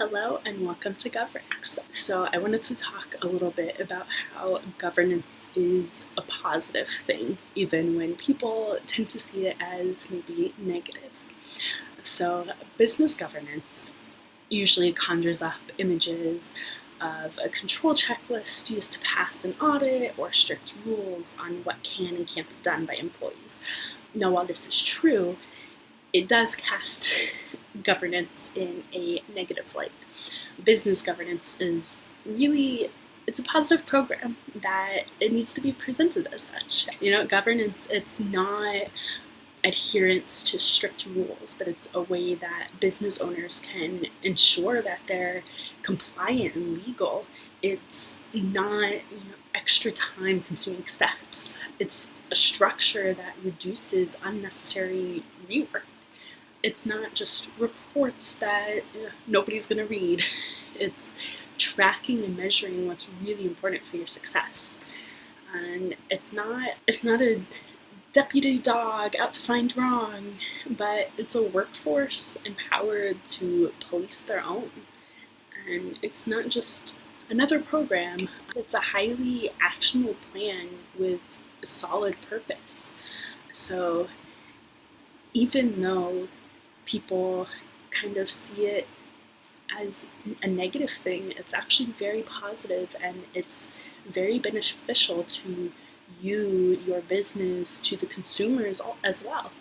Hello and welcome to GovRex. So I wanted to talk a little bit about how governance is a positive thing, even when people tend to see it as maybe negative. So business governance usually conjures up images of a control checklist used to pass an audit or strict rules on what can and can't be done by employees. Now, while this is true, it does cast governance in a negative light. Business governance is really, it's a positive program that it needs to be presented as such. Governance, it's not adherence to strict rules, but it's a way that business owners can ensure that they're compliant and legal. It's not, extra time consuming steps. It's a structure that reduces unnecessary rework. It's not just reports that nobody's going to read. It's tracking and measuring what's really important for your success. And it's not a deputy dog out to find wrong, but it's a workforce empowered to police their own. And it's not just another program, it's a highly actionable plan with a solid purpose. So even though people kind of see it as a negative thing, it's actually very positive, and it's very beneficial to you, your business, to the consumers as well.